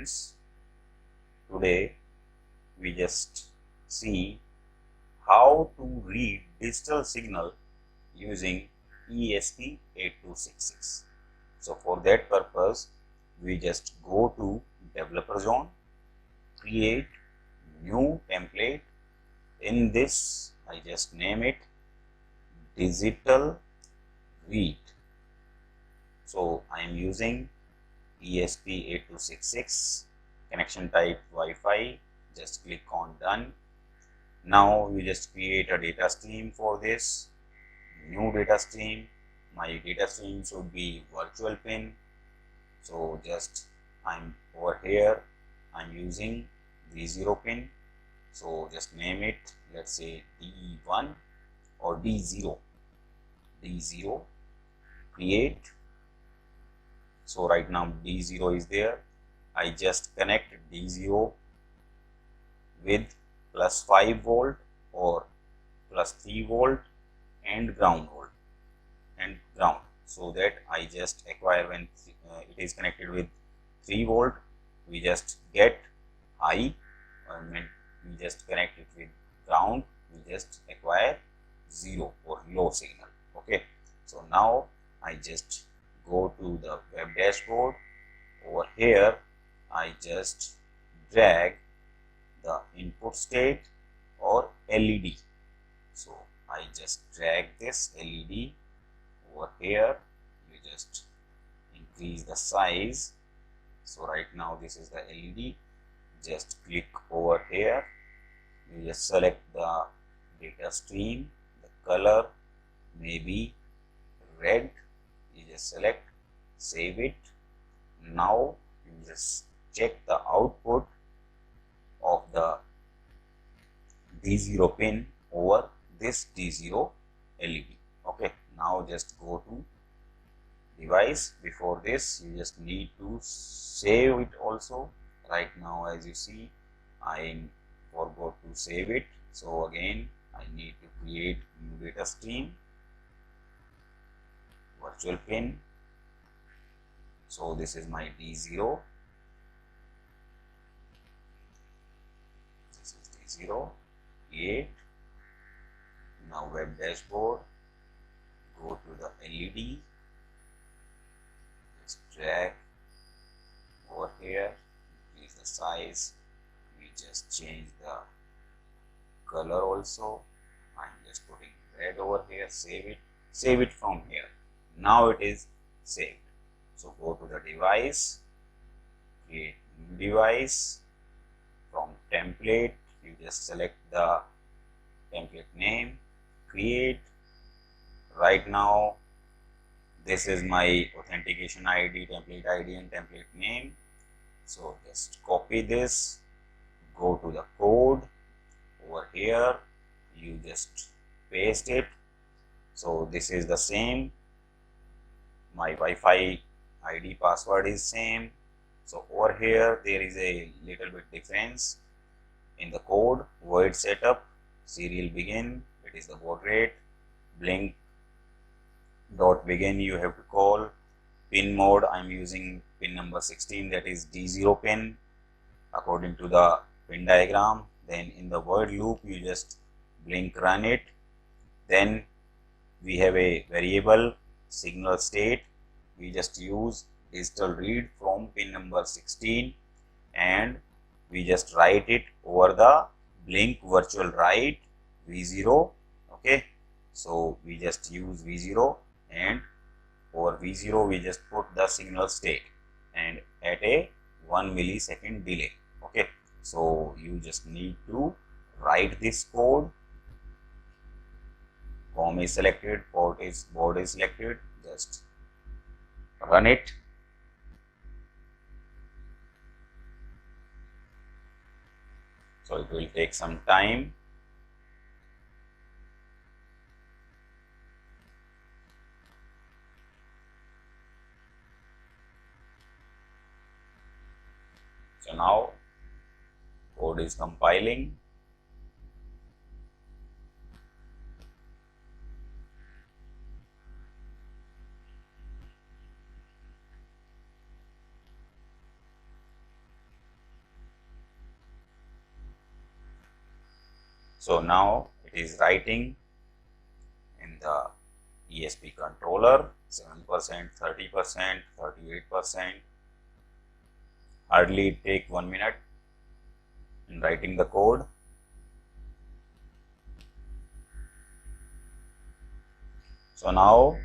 students, today we just see how to read digital signal using ESP8266. So for that purpose, we just go to developer zone, create new template. In this, I just name it digital read. So I am using ESP8266, connection type Wi-Fi. Just click on done. Now you just create a data stream for this. New data stream. My data stream should be virtual pin. So just I'm over here, I'm using V0 pin. So just name it, let's say D1 or D0. D0, create. So right now D0 is there. I just connect D0 with plus 5 volt or plus 3 volt and ground volt and ground, so that I just acquire when it is connected with 3 volt, we just get high, and when we just connect it with ground, we just acquire 0 or low signal. Okay, so now I just go to the web dashboard. Over here I just drag the input state or LED. So I just drag this LED over here. You just increase the size. So right now this is the LED. Just click over here. You just select the data stream. The color may be red. You just select, save it. Now you just check the output of the D0 pin over this D0 LED. Okay, now just go to device. Before this, you just need to save it also. Right now, as you see, I forgot to save it. So again, I need to create new data stream, virtual pin. So this is my D0. This is D0. Create. Now web dashboard. Go to the LED. Just drag over here. Increase the size. We just change the color also. I'm just putting red over here. Save it. Save it from here. Now it is saved. So go to the device, create new device. From template, you just select the template name, create. Right now, this is my authentication ID, template ID and template name. So just copy this, go to the code. Over here, you just paste it. So this is the same. My Wi-Fi ID password is same. So over here there is a little bit difference in the code. Void setup, serial begin, it is the baud rate. Blynk dot begin you have to call. Pin mode, I am using pin number 16, that is D0 pin according to the pin diagram. Then in the void loop you just Blynk run it. Then we have a variable signal state. We just use digital read from pin number 16 and we just write it over the Blynk virtual write V0. Okay, so we just use V0 and over V0 we just put the signal state and at a 1 millisecond delay. Okay, so you just need to write this code. COM is selected, baud is selected, just run it. So it will take some time. So now code is compiling. So now it is writing in the ESP controller 7%, 30%, 38%. Hardly take 1 minute in writing the code. So now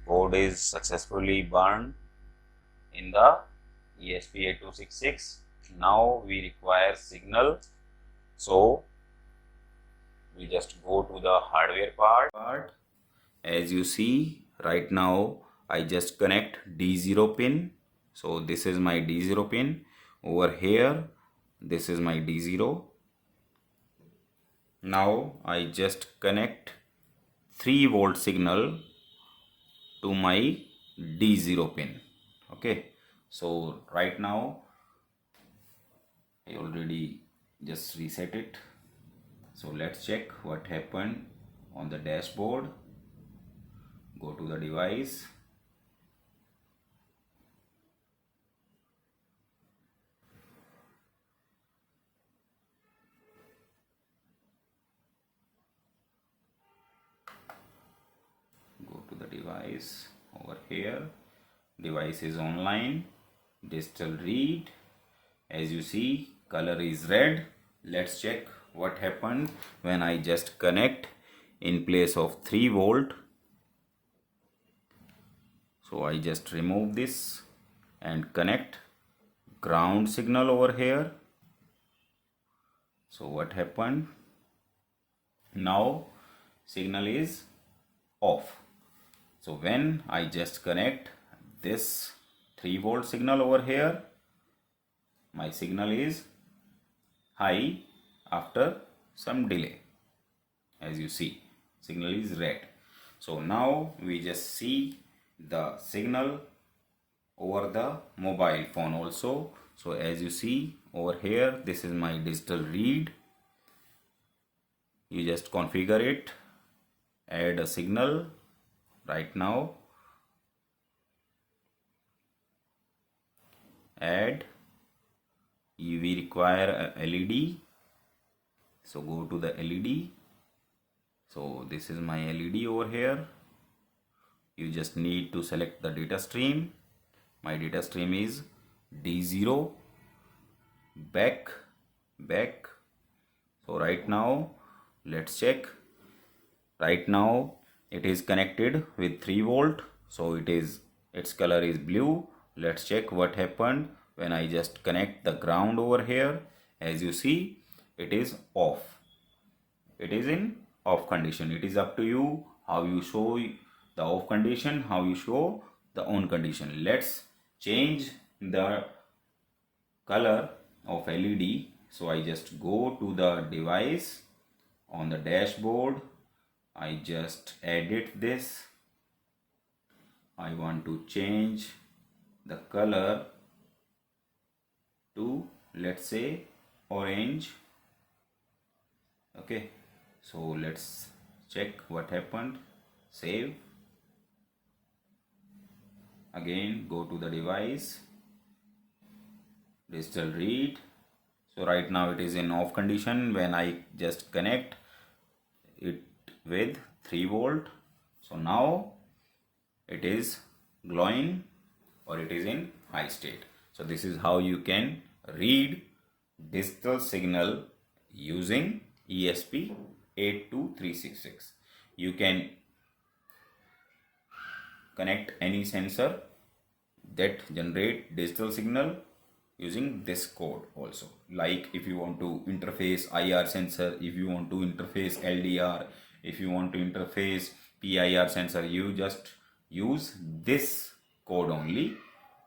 code is successfully burned in the ESP8266. Now we require signal, so we just go to the hardware part. As you see right now, I just connect D0 pin. So this is my D0 pin. Over here, this is my D0. Now I just connect 3 volt signal to my D0 pin. Okay, so right now I already just reset it. So let's check what happened on the dashboard. Go to the device. Go to the device. Over here, device is online. Digital read. As you see, color is red. Let's check what happened when I just connect in place of 3 volt. So I just remove this and connect ground signal over here. So what happened? Now signal is off. So when I just connect this 3 volt signal over here, my signal is high after some delay. As you see, signal is red. So now we just see the signal over the mobile phone also. So as you see over here, this is my digital read. You just configure it, add a signal right now, add, we require a LED. So go to the LED. So this is my LED over here. You just need to select the data stream. My data stream is D0 back. So right now let's check. Right now it is connected with 3 volt. So its color is blue. Let's check what happened when I just connect the ground over here. As you see, it is off. It is in off condition. It is up to you how you show the off condition, how you show the on condition. Let's change the color of LED. So I just go to the device on the dashboard. I just edit this. I want to change the color to, let's say, orange. Okay, so let's check what happened. Save. Again, go to the device, digital read. So right now it is in off condition when I just connect it with 3 volt. So now it is glowing or it is in high state. So this is how you can read digital signal using ESP82366. You can connect any sensor that generate digital signal using this code also. Like if you want to interface IR sensor, if you want to interface LDR, if you want to interface PIR sensor, you just use this code only.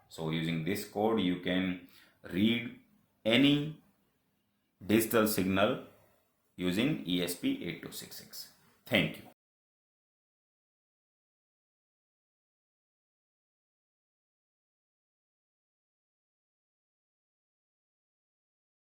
So using this code you can read any digital signal using ESP8266. Thank you.